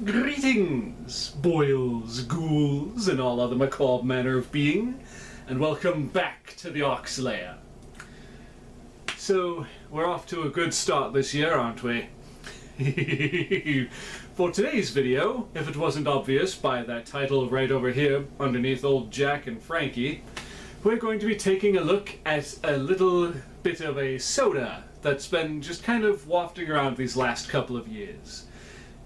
Greetings, boils, ghouls, and all other macabre manner of being, and welcome back to the Oxlayer. So, we're off to a good start this year, aren't we? For today's video, if it wasn't obvious by that title right over here, underneath old Jack and Frankie, we're going to be taking a look at a little bit of a soda that's been just kind of wafting around these last couple of years.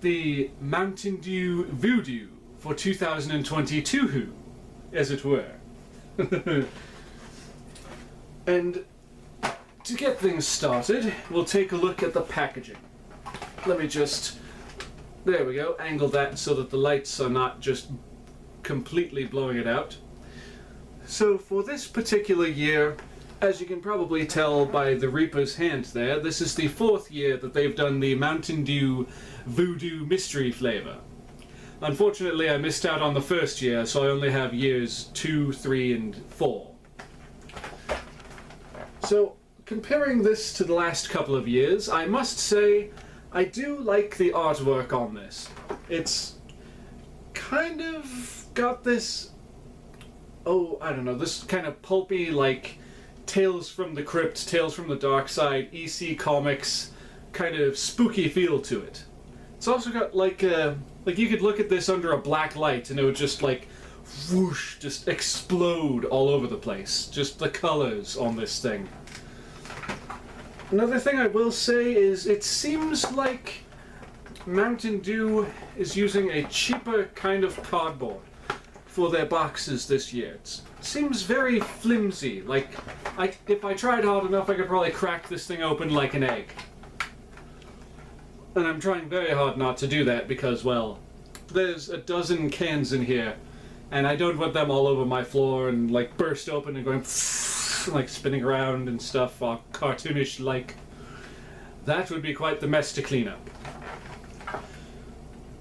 The Mountain Dew Voo Dew for 2022, as it were. And to get things started, we'll take a look at the packaging. Let me just, there we go, angle that so that the lights are not just completely blowing it out. So for this particular year, as you can probably tell by the Reaper's hand there, this is the 4th year that they've done the Mountain Dew Voo Dew mystery flavor. Unfortunately, I missed out on the first year, so I only have years 2, 3, and 4. So, comparing this to the last couple of years, I must say I do like the artwork on this. It's kind of got this, I don't know, this kind of pulpy, like, Tales from the Crypt, Tales from the Dark Side, EC Comics, kind of spooky feel to it. It's also got like you could look at this under a black light and it would just like whoosh, just explode all over the place. Just the colors on this thing. Another thing I will say is it seems like Mountain Dew is using a cheaper kind of cardboard for their boxes this year. It seems very flimsy. Like, if I tried hard enough, I could probably crack this thing open like an egg. And I'm trying very hard not to do that because, well, there's a dozen cans in here, and I don't want them all over my floor and, like, burst open and going like spinning around and stuff, all cartoonish-like. That would be quite the mess to clean up.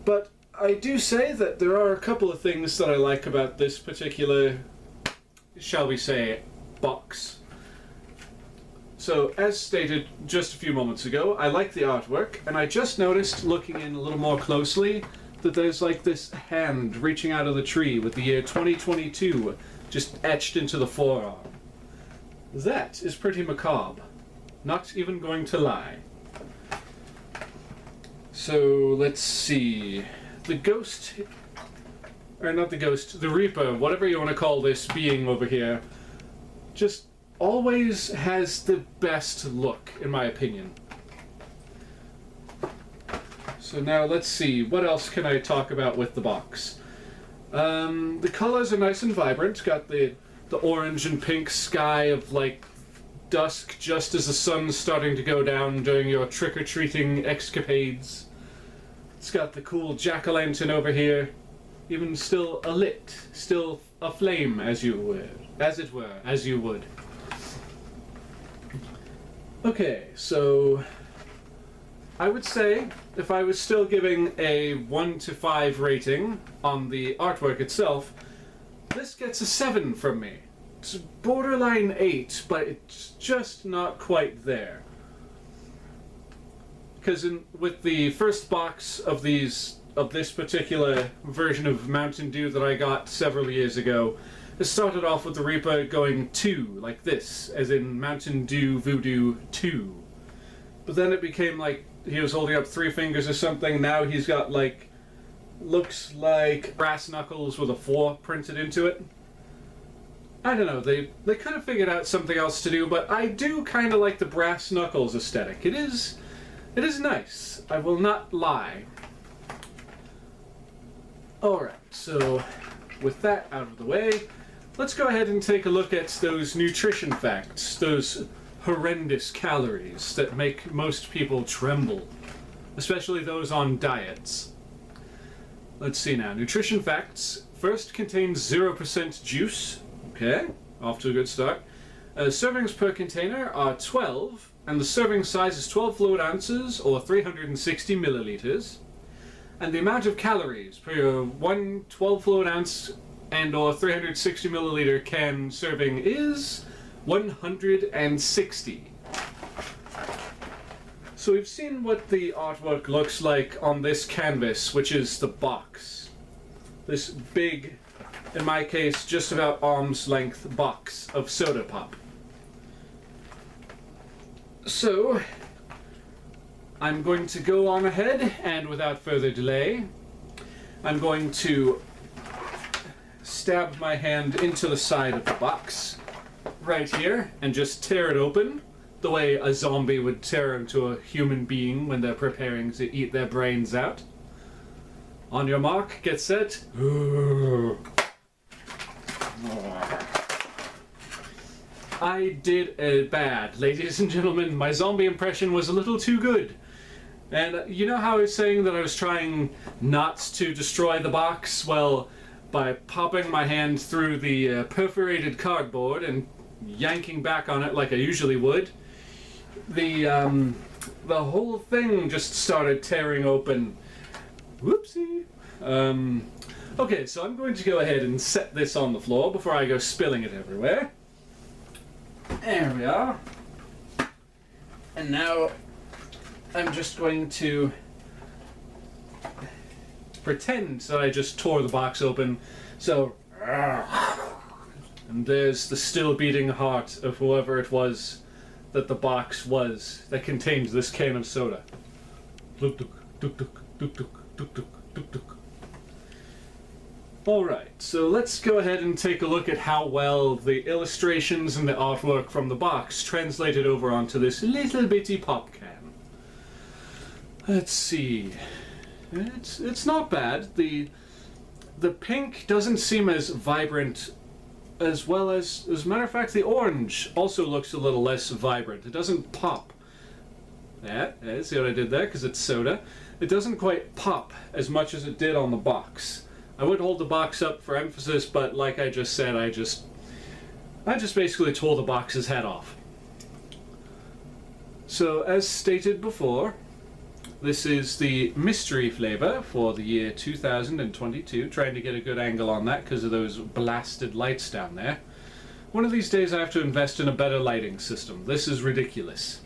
But I do say that there are a couple of things that I like about this particular, shall we say, box. So, as stated just a few moments ago, I like the artwork, and I just noticed, looking in a little more closely, that there's like this hand reaching out of the tree with the year 2022 just etched into the forearm. That is pretty macabre. Not even going to lie. So, let's see. The ghost, or not the ghost, the Reaper, whatever you want to call this being over here, just always has the best look, in my opinion. So now let's see, what else can I talk about with the box? The colors are nice and vibrant. Got the orange and pink sky of like dusk just as the sun's starting to go down during your trick-or-treating escapades. It's got the cool jack-o'-lantern over here, even still alit, still aflame as you would. Okay, so I would say if I was still giving a 1 to 5 rating on the artwork itself, this gets a 7 from me. It's borderline 8, but it's just not quite there. Because with the first box of this particular version of Mountain Dew that I got several years ago, it started off with the Reaper going 2, like this, as in Mountain Dew Voo Dew 2. But then it became like he was holding up 3 fingers or something. Now he's got like, looks like brass knuckles with a 4 printed into it. I don't know, they kind of figured out something else to do, but I do kind of like the brass knuckles aesthetic. It is nice, I will not lie. Alright, so with that out of the way, let's go ahead and take a look at those nutrition facts, those horrendous calories that make most people tremble, especially those on diets. Let's see now. Nutrition facts. First, contains 0% juice. Okay, off to a good start. Servings per container are 12, and the serving size is 12 fluid ounces, or 360 milliliters. And the amount of calories per 1 12 fluid ounce and or 360 milliliter can serving is 160. So we've seen what the artwork looks like on this canvas, which is the box. This big, in my case, just about arm's length box of soda pop. So, I'm going to go on ahead, and without further delay, I'm going to stab my hand into the side of the box, right here, and just tear it open, the way a zombie would tear into a human being when they're preparing to eat their brains out. On your mark, get set. I did it bad, ladies and gentlemen. My zombie impression was a little too good. And you know how I was saying that I was trying not to destroy the box? Well, by popping my hand through the perforated cardboard and yanking back on it like I usually would, the whole thing just started tearing open. Whoopsie. Okay, so I'm going to go ahead and set this on the floor before I go spilling it everywhere. There we are. And now I'm just going to pretend that I just tore the box open. So, and there's the still beating heart of whoever it was that the box was that contained this can of soda. Alright, so let's go ahead and take a look at how well the illustrations and the artwork from the box translated over onto this little bitty pop can. Let's see. It's not bad. The pink doesn't seem as vibrant as well as a matter of fact, the orange also looks a little less vibrant. It doesn't pop. Yeah, see what I did there? Because it's soda. It doesn't quite pop as much as it did on the box. I would hold the box up for emphasis, but like I just said, I just basically tore the box's head off. So, as stated before, this is the mystery flavor for the year 2022. Trying to get a good angle on that because of those blasted lights down there. One of these days I have to invest in a better lighting system. This is ridiculous.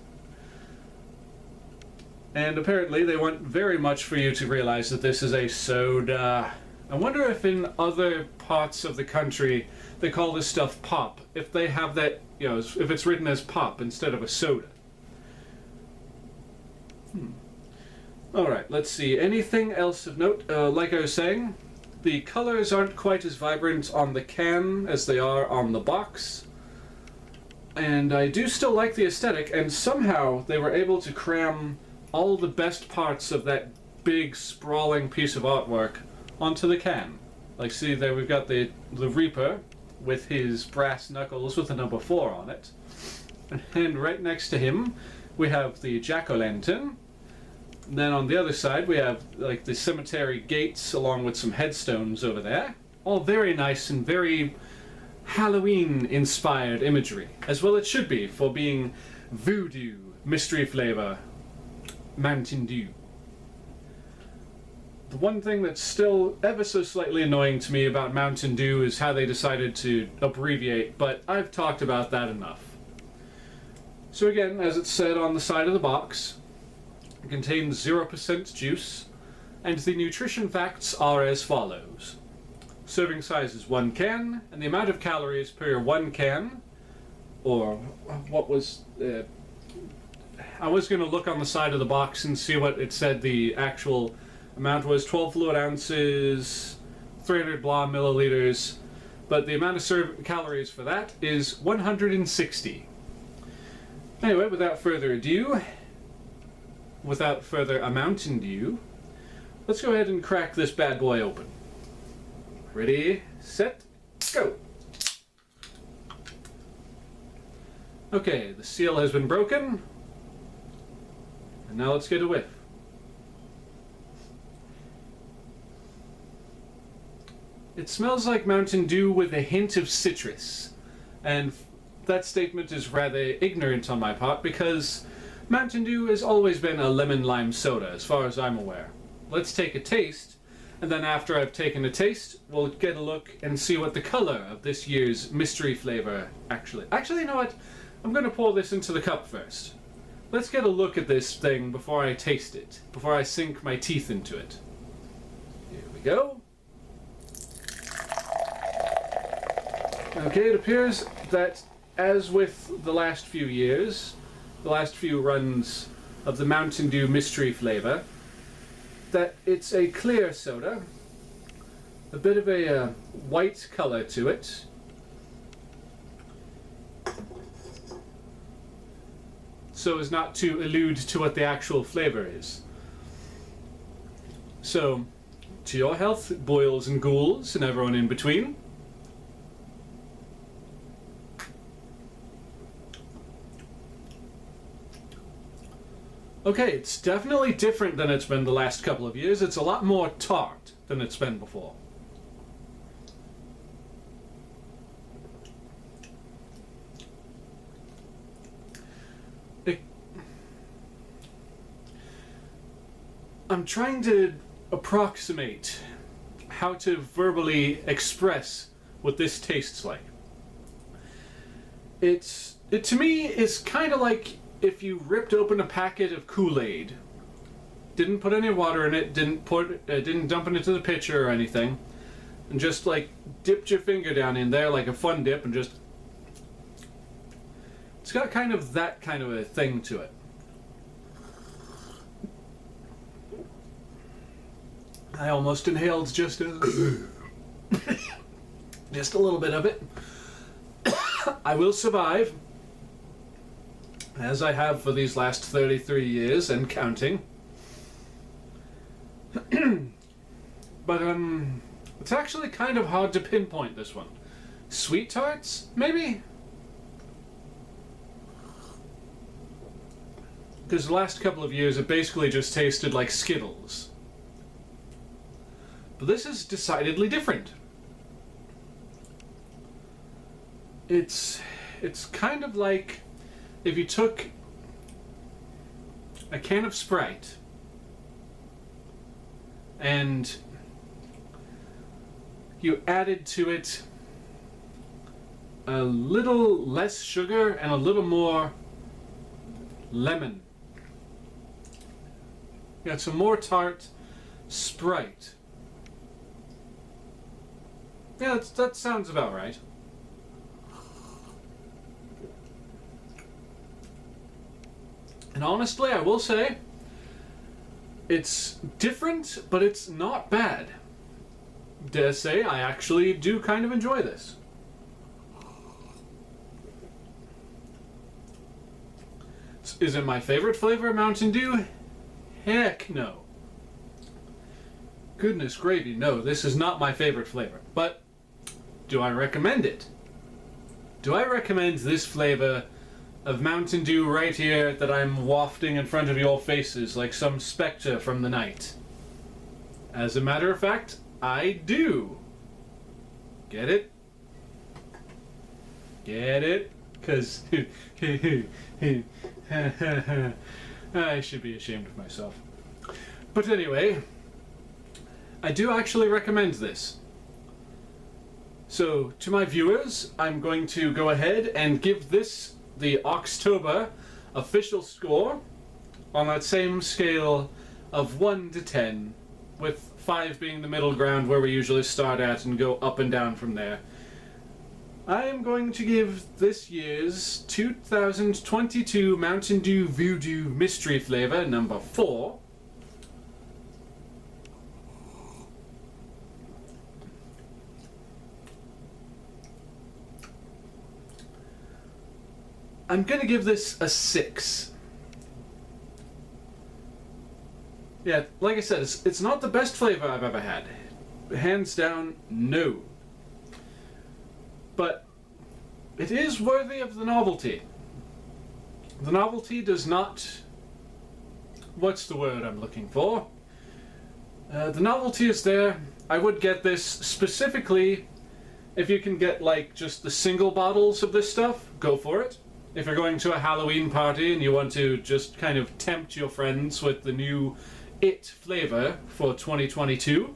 And apparently they want very much for you to realize that this is a soda. I wonder if in other parts of the country they call this stuff pop. If they have that, you know, if it's written as pop instead of a soda. Alright, let's see. Anything else of note? Like I was saying, the colors aren't quite as vibrant on the can as they are on the box. And I do still like the aesthetic, and somehow they were able to cram all the best parts of that big, sprawling piece of artwork onto the can. Like, see, there we've got the Reaper with his brass knuckles with the number 4 on it. And right next to him, we have the jack-o'-lantern. Then on the other side we have like the cemetery gates along with some headstones over there. All very nice and very Halloween inspired imagery. As well it should be for being voodoo, mystery flavor, Mountain Dew. The one thing that's still ever so slightly annoying to me about Mountain Dew is how they decided to abbreviate, but I've talked about that enough. So again, as it said on the side of the box, it contains 0% juice, and the nutrition facts are as follows. Serving size is 1 can, and the amount of calories per 1 can, or what was... I was going to look on the side of the box and see what it said the actual amount was. 12 fluid ounces, 300 blah milliliters, but the amount of calories for that is 160. Anyway, without further ado, without further a Mountain Dew, let's go ahead and crack this bad boy open. Ready, set, go! Okay, the seal has been broken, and now let's get a whiff. It smells like Mountain Dew with a hint of citrus, and that statement is rather ignorant on my part because Mountain Dew has always been a lemon-lime soda, as far as I'm aware. Let's take a taste, and then after I've taken a taste, we'll get a look and see what the color of this year's mystery flavor actually... Actually, you know what? I'm going to pour this into the cup first. let's get a look at this thing before I taste it, before I sink my teeth into it. Here we go. Okay, it appears that, as with the last few years, the last few runs of the Mountain Dew mystery flavor, that it's a clear soda, a bit of a white color to it. So as not to allude to what the actual flavor is. So, to your health, boils and ghouls, and everyone in between. Okay, it's definitely different than it's been the last couple of years. It's a lot more tart than it's been before. I'm trying to approximate how to verbally express what this tastes like. It to me is kind of like if you ripped open a packet of Kool-Aid, didn't put any water in it, didn't dump it into the pitcher or anything, and just like dipped your finger down in there like a fun dip and just... It's got kind of that kind of a thing to it. I almost inhaled just a little bit of it. I will survive, as I have for these last 33 years and counting. But it's actually kind of hard to pinpoint this one. Sweet tarts, maybe? Because the last couple of years it basically just tasted like Skittles. But this is decidedly different. It's kind of like if you took a can of Sprite and you added to it a little less sugar and a little more lemon. Yeah, it's a more tart Sprite. Yeah, that sounds about right. And honestly, I will say, it's different, but it's not bad. Dare say, I actually do kind of enjoy this. Is it my favorite flavor of Mountain Dew? Heck no. Goodness gravy, no, this is not my favorite flavor. But, do I recommend it? Do I recommend this flavor of Mountain Dew right here that I'm wafting in front of your faces like some spectre from the night? As a matter of fact, I do. Get it? Get it? 'Cause I should be ashamed of myself. But anyway, I do actually recommend this. So, to my viewers, I'm going to go ahead and give this the Oxtober official score on that same scale of 1 to 10, with 5 being the middle ground where we usually start at and go up and down from there. I am going to give this year's 2022 Mountain Dew Voo Dew Mystery Flavor number 4. I'm going to give this a 6. Yeah, like I said, it's not the best flavor I've ever had. Hands down, no. But it is worthy of the novelty. The novelty does not... What's the word I'm looking for? The novelty is there. I would get this specifically if you can get like just the single bottles of this stuff, go for it. If you're going to a Halloween party and you want to just kind of tempt your friends with the new It flavor for 2022,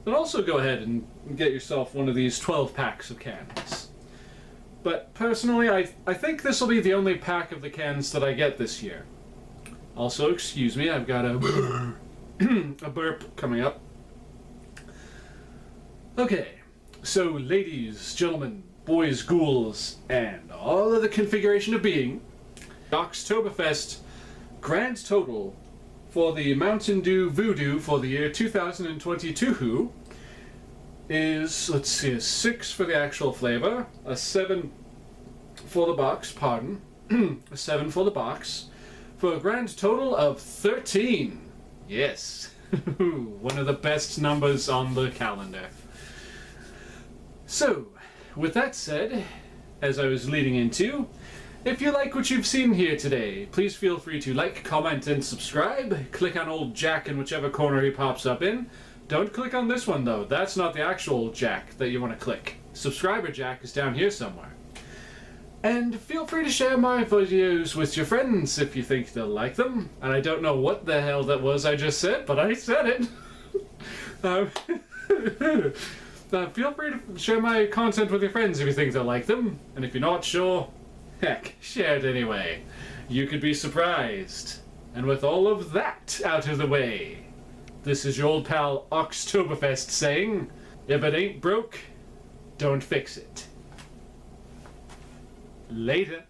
then also go ahead and get yourself one of these 12 packs of cans. But personally, I think this will be the only pack of the cans that I get this year. Also, excuse me, I've got a burp coming up. Okay, so ladies, gentlemen, boys, ghouls, and all of the configuration of being, Oktoberfest grand total for the Mountain Dew Voo Dew for the year 2022 is, let's see, a 6 for the actual flavor, a 7 for the box, pardon, a 7 for the box, for a grand total of 13. Yes, one of the best numbers on the calendar. So, with that said, as I was leading into, if you like what you've seen here today, please feel free to like, comment, and subscribe. Click on old Jack in whichever corner he pops up in. Don't click on this one though, that's not the actual Jack that you want to click. Subscriber Jack is down here somewhere. And feel free to share my videos with your friends if you think they'll like them. And I don't know what the hell that was I just said, but I said it. Feel free to share my content with your friends if you think they'll like them. And if you're not sure, heck, share it anyway. You could be surprised. And with all of that out of the way, this is your old pal Oktoberfest saying, if it ain't broke, don't fix it. Later.